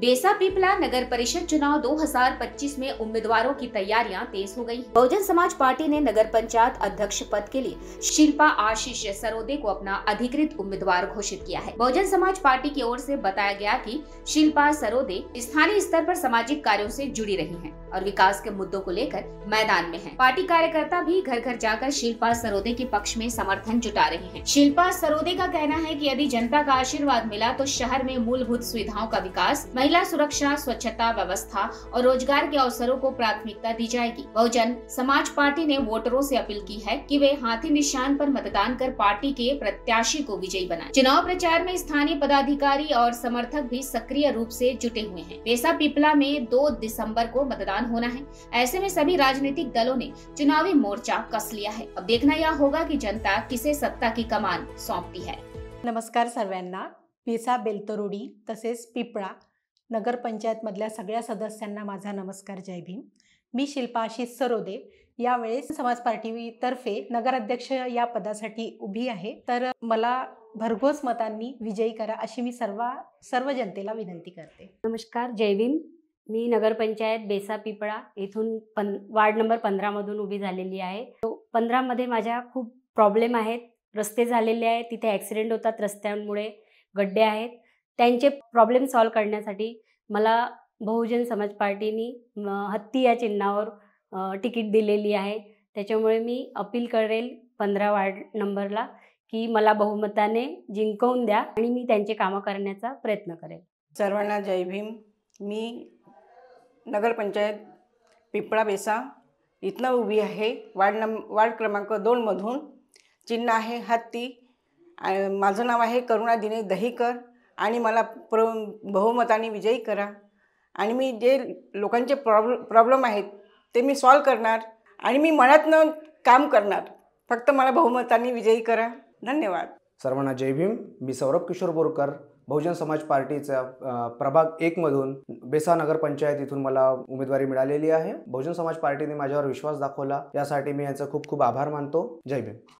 बेसा पिपला नगर परिषद चुनाव 2025 में उम्मीदवारों की तैयारियां तेज हो गई। बहुजन समाज पार्टी ने नगर पंचायत अध्यक्ष पद के लिए शिल्पा आशीष सरोदे को अपना अधिकृत उम्मीदवार घोषित किया है। बहुजन समाज पार्टी की ओर से बताया गया कि शिल्पा सरोदे स्थानीय स्तर पर सामाजिक कार्यों से जुड़ी रही हैं और विकास के मुद्दों को लेकर मैदान में हैं। पार्टी कार्यकर्ता भी घर घर जाकर शिल्पा सरोदे के पक्ष में समर्थन जुटा रहे हैं। शिल्पा सरोदे का कहना है कि यदि जनता का आशीर्वाद मिला तो शहर में मूलभूत सुविधाओं का विकास, महिला सुरक्षा, स्वच्छता व्यवस्था और रोजगार के अवसरों को प्राथमिकता दी जाएगी। बहुजन समाज पार्टी ने वोटरों से अपील की है कि वे हाथी निशान पर मतदान कर पार्टी के प्रत्याशी को विजयी बनाएं। चुनाव प्रचार में स्थानीय पदाधिकारी और समर्थक भी सक्रिय रूप से जुटे हुए हैं। बेसा पिपला में 2 दिसंबर को मतदान होना है। ऐसे में सभी राजनीतिक दलों ने चुनावी मोर्चा कस लिया है। अब देखना यह होगा कि जनता किसे सत्ता की कमान सौंपती है। नमस्कार सर्वांना। बेसा बेलतरोडी तसेच पिपळा नगर पंचायत मधल्या सगळ्या सदस्यांना माझा नमस्कार, जय भीम। मी शिल्पा आशीष सरोदे यावेळेस समाज पार्टी तर्फे नगराध्यक्ष या पदासाठी उभी आहे। तर मला भरघोस मतांनी विजयी करा अशी मी सर्व जनतेला विनंती करते। नमस्कार, जय भीम। मी नगर पंचायत बेसा पिपळा येथून वार्ड नंबर 15 मधून उभी झालेली आहे। 15 मध्ये माझ्या खूप प्रॉब्लेम आहेत। रस्ते झालेले आहेत, तिथे ॲक्सिडेंट होतात, रस्त्यांमुळे गड्डे आहेत। त्यांचे प्रॉब्लेम सॉल्व करण्यासाठी मला बहुजन समाज पार्टीनी हत्ती या चिन्हावर तिकीट दिलेली आहे। त्याच्यामुळे मी अपील करेल 15 वार्ड नंबरला की मला बहुमताने जिंकवून द्या आणि मी त्यांचे कामं करण्याचा प्रयत्न करेल। सर्वांना जय भीम। मी नगर पंचायत पिपळा बेसा इथनं उभी आहे। वार्ड क्रमांक 2 मधून चिन्ह आहे हत्ती। माझं नाव आहे करुणा दिनेश दहीकर आणि मला बहुमताने विजयी करा आणि मी जे लोकांचे प्रॉब्लेम आहेत ते मी सॉल्व करणार आणि मी मनातनं काम करणार। फक्त मला बहुमताने विजयी करा। धन्यवाद। सर्वांना जय भीम। मी सौरभ किशोर बोरकर, बहुजन समाज पार्टीचा प्रभाग 1 मधून बेसा नगर पंचायत इथून मला उमेदवारी मिळालेली आहे। बहुजन समाज पार्टीने माझ्यावर विश्वास दाखवला, यासाठी मी यांचा खूप खूप आभार मानतो। जय भीम।